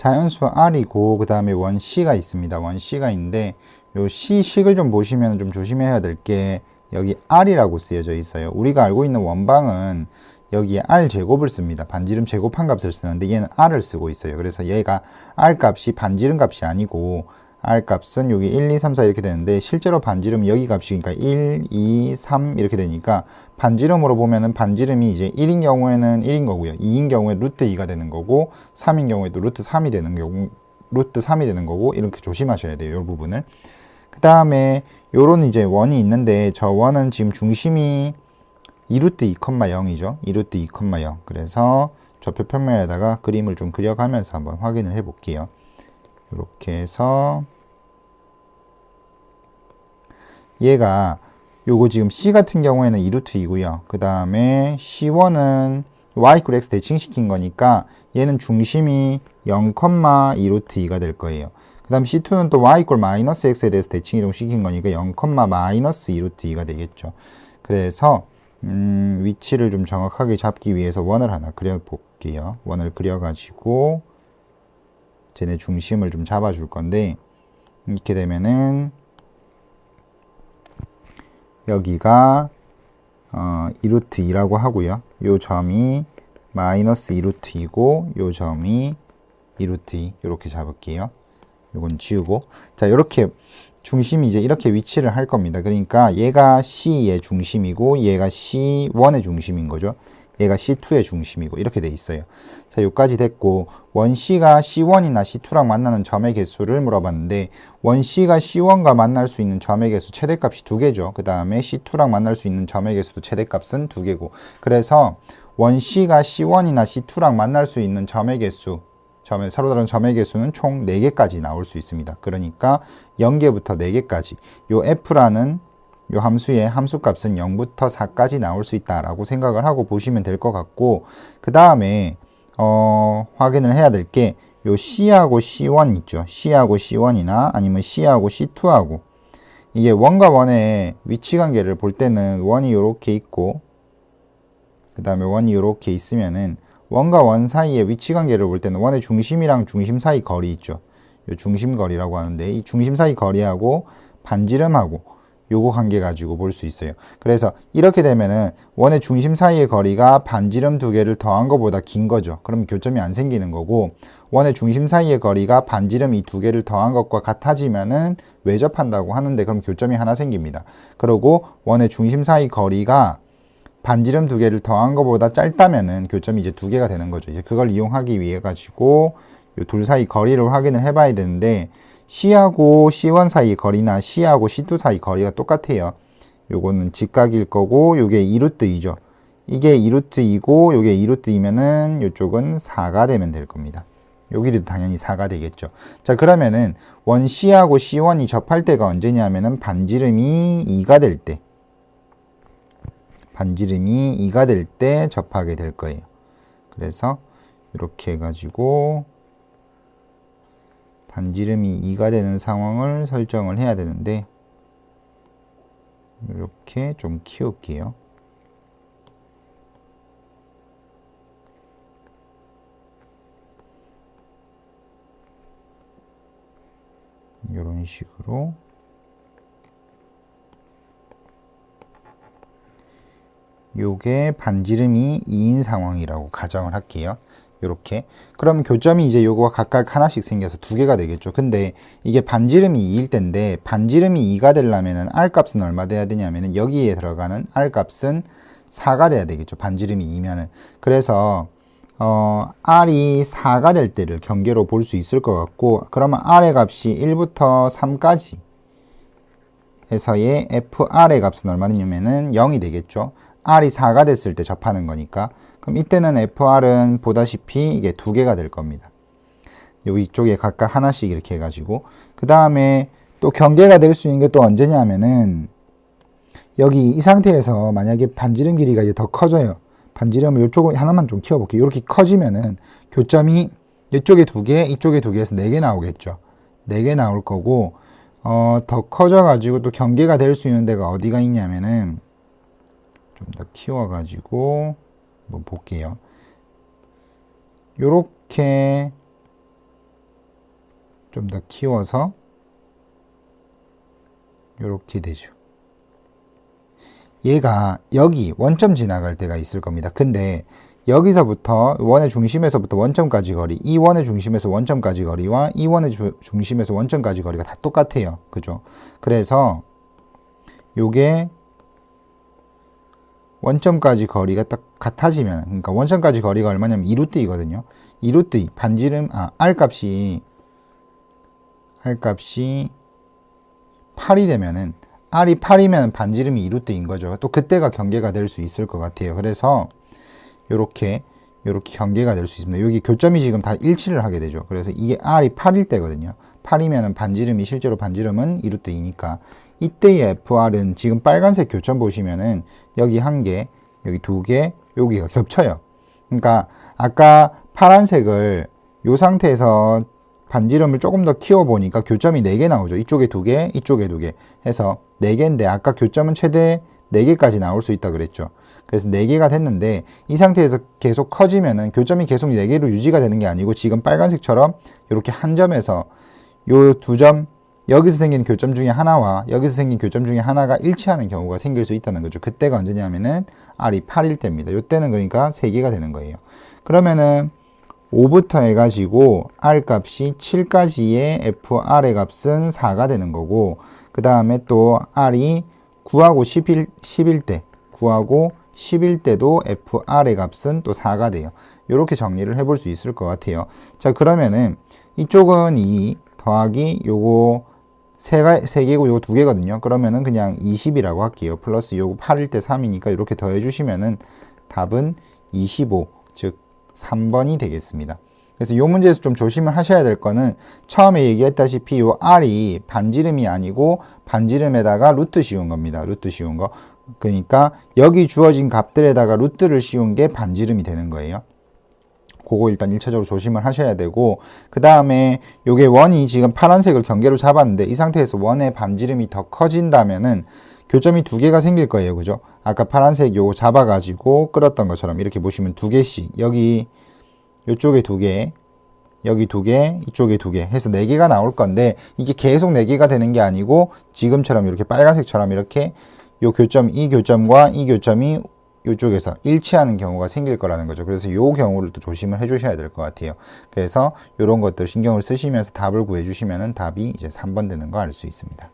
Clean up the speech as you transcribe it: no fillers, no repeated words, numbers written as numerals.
자연수 R이고 그 다음에 원 C가 있습니다. 원 C가 있는데 요 C식을 좀 보시면 좀 조심해야 될 게 여기 R이라고 쓰여져 있어요. 우리가 알고 있는 원방은 여기에 R 제곱을 씁니다. 반지름 제곱한 값을 쓰는데 얘는 R을 쓰고 있어요. 그래서 얘가 R 값이 반지름 값이 아니고 R 값은 여기 1, 2, 3, 4 이렇게 되는데 실제로 반지름 여기 값이 그러니까 1, 2, 3 이렇게 되니까 반지름으로 보면은 반지름이 이제 1인 경우에는 1인 거고요. 2인 경우에 루트 2가 되는 거고 3인 경우에도 루트 3이 되는 경우 루트 3이 되는 거고 이렇게 조심하셔야 돼요. 이 부분을. 그 다음에 요런 이제 원이 있는데 저 원은 지금 중심이 2루트 2,0이죠. 2루트 2,0. 그래서 좌표 평면에다가 그림을 좀 그려가면서 한번 확인을 해 볼게요. 이렇게 해서 얘가 요거 지금 C 같은 경우에는 2루트 2고요. 그 다음에 C1은 y x 대칭시킨 거니까 얘는 중심이 0,2루트 2가 될 거예요. 그 다음 C2는 또 y 마이너스 x에 대해서 대칭 이동시킨 거니까 0, 마이너스 2루트 2가 되겠죠. 그래서 위치를 좀 정확하게 잡기 위해서 원을 하나 그려 볼게요. 원을 그려 가지고 쟤네 중심을 좀 잡아 줄 건데 이렇게 되면은 여기가 2루트 2라고 하고요. 요 점이 마이너스 2루트 2고 요 점이 2루트 2 이렇게 잡을게요. 요건 지우고 자 이렇게 중심이 이제 이렇게 위치를 할 겁니다. 그러니까 얘가 C의 중심이고 얘가 C1의 중심인 거죠. 얘가 C2의 중심이고 이렇게 돼 있어요. 자, 여기까지 됐고 원 C가 C1이나 C2랑 만나는 점의 개수를 물어봤는데 원 C가 C1과 만날 수 있는 점의 개수 최대값이 2개죠. 그 다음에 C2랑 만날 수 있는 점의 개수도 최대값은 2개고 그래서 원 C가 C1이나 C2랑 만날 수 있는 점의 개수 서로 다른 점의 개수는 총 4개까지 나올 수 있습니다. 그러니까 0개부터 4개까지 요 F라는 요 함수의 함수값은 0부터 4까지 나올 수 있다라고 생각을 하고 보시면 될 것 같고 그 다음에 확인을 해야 될 게 요 C하고 C1 있죠. C하고 C1이나 아니면 C하고 C2하고 이게 원과 원의 위치 관계를 볼 때는 원이 요렇게 있고 그 다음에 원이 요렇게 있으면은 원과 원 사이의 위치 관계를 볼 때는 원의 중심이랑 중심 사이 거리 있죠. 요 중심 거리라고 하는데 이 중심 사이 거리하고 반지름하고 요거 관계 가지고 볼 수 있어요. 그래서 이렇게 되면은 원의 중심 사이의 거리가 반지름 2개를 더한 것보다 긴 거죠. 그럼 교점이 안 생기는 거고 원의 중심 사이의 거리가 반지름 이 2개를 더한 것과 같아지면은 외접한다고 하는데 그럼 교점이 하나 생깁니다. 그리고 원의 중심 사이 거리가 반지름 2개를 더한 것보다 짧다면은 교점이 이제 2개가 되는 거죠. 이제 그걸 이용하기 위해 가지고 요 둘 사이 거리를 확인을 해 봐야 되는데 C하고 C1 사이 거리나 C하고 C2 사이 거리가 똑같아요. 요거는 직각일 거고 요게 2루트 2죠. 이게 2루트 2고 요게 2루트 2면은 요쪽은 4가 되면 될 겁니다. 요 길이도 당연히 4가 되겠죠. 자 그러면은 원 C하고 C1이 접할 때가 언제냐면은 반지름이 2가 될 때 반지름이 2가 될 때 접하게 될 거예요. 그래서 이렇게 해가지고 반지름이 2가 되는 상황을 설정을 해야 되는데 이렇게 좀 키울게요. 이런 식으로 요게 반지름이 2인 상황이라고 가정을 할게요. 요렇게. 그럼 교점이 이제 요거가 각각 하나씩 생겨서 2개가 되겠죠. 근데 이게 반지름이 2일 텐데 반지름이 2가 되려면은 R 값은 얼마 돼야 되냐면은 여기에 들어가는 R 값은 4가 돼야 되겠죠. 반지름이 2면은. 그래서 R이 4가 될 때를 경계로 볼 수 있을 것 같고 그러면 R의 값이 1부터 3까지 에서의 FR의 값은 얼마냐면은 0이 되겠죠. R이 4가 됐을 때 접하는 거니까 그럼 이때는 FR은 보다시피 이게 2개가 될 겁니다. 여기 쪽에 각각 하나씩 이렇게 해가지고 그 다음에 또 경계가 될 수 있는 게 또 언제냐 하면은 여기 이 상태에서 만약에 반지름 길이가 이제 더 커져요. 반지름을 이쪽을 하나만 좀 키워볼게요. 이렇게 커지면은 교점이 이쪽에 2개, 이쪽에 2개에서 4개 나오겠죠. 4개 나올 거고 더 커져가지고 또 경계가 될 수 있는 데가 어디가 있냐면은 좀 더 키워가지고 한번 볼게요. 요렇게 좀 더 키워서 이렇게 되죠. 얘가 여기 원점 지나갈 때가 있을 겁니다. 근데 여기서부터 원의 중심에서부터 원점까지 거리, 이 원의 중심에서 원점까지 거리와 이 원의 중심에서 원점까지 거리가 다 똑같아요. 그죠? 그래서 요게 원점까지 거리가 딱 같아지면, 그러니까 원점까지 거리가 얼마냐면 2루트이거든요. 2루트 반지름, R값이 8이 되면은, R이 8이면 반지름이 2루트인 거죠. 또 그때가 경계가 될 수 있을 것 같아요. 그래서 요렇게 경계가 될 수 있습니다. 여기 교점이 지금 다 일치를 하게 되죠. 그래서 이게 R이 8일 때거든요. 8이면 반지름이, 실제로 반지름은 2루트이니까 이때의 FR은 지금 빨간색 교점 보시면은 여기 한 개, 여기 두 개, 여기가 겹쳐요. 그러니까 아까 파란색을 요 상태에서 반지름을 조금 더 키워보니까 교점이 4개 나오죠. 이쪽에 2개, 이쪽에 2개 해서 4개인데 아까 교점은 최대 4개까지 나올 수 있다 그랬죠. 그래서 4개가 됐는데 이 상태에서 계속 커지면은 교점이 계속 4개로 유지가 되는 게 아니고 지금 빨간색처럼 이렇게 한 점에서 요 두 점, 여기서 생긴 교점 중에 하나와 여기서 생긴 교점 중에 하나가 일치하는 경우가 생길 수 있다는 거죠. 그때가 언제냐면은 R이 8일 때입니다. 요때는 그러니까 3개가 되는 거예요. 그러면은 5부터 해가지고 R 값이 7까지의 FR의 값은 4가 되는 거고, 그 다음에 또 R이 9하고 10일 때, 9하고 10일 때도 FR의 값은 또 4가 돼요. 이렇게 정리를 해볼 수 있을 것 같아요. 자, 그러면은 이쪽은 2 더하기 요거 3개고 요거 2개거든요. 그러면은 그냥 20이라고 할게요. 플러스 요거 8일 때 3이니까 이렇게 더해 주시면은 답은 25, 즉 3번이 되겠습니다. 그래서 이 문제에서 좀 조심을 하셔야 될 거는 처음에 얘기했다시피 요 R이 반지름이 아니고 반지름에다가 루트 씌운 겁니다. 루트 씌운 거. 그러니까 여기 주어진 값들에다가 루트를 씌운 게 반지름이 되는 거예요. 그거 일단 1차적으로 조심을 하셔야 되고, 그 다음에 요게 원이 지금 파란색을 경계로 잡았는데 이 상태에서 원의 반지름이 더 커진다면은 교점이 2개가 생길 거예요. 그죠? 아까 파란색 요거 잡아가지고 끌었던 것처럼 이렇게 보시면 2개씩, 여기 요쪽에 2개, 여기 2개, 이쪽에 2개 해서 4개가 나올 건데, 이게 계속 4개가 되는 게 아니고 지금처럼 이렇게 빨간색처럼 이렇게 요 교점, 이 교점과 이 교점이 이쪽에서 일치하는 경우가 생길 거라는 거죠. 그래서 이 경우를 또 조심을 해 주셔야 될 것 같아요. 그래서 이런 것들 신경을 쓰시면서 답을 구해 주시면 답이 이제 3번 되는 거 알 수 있습니다.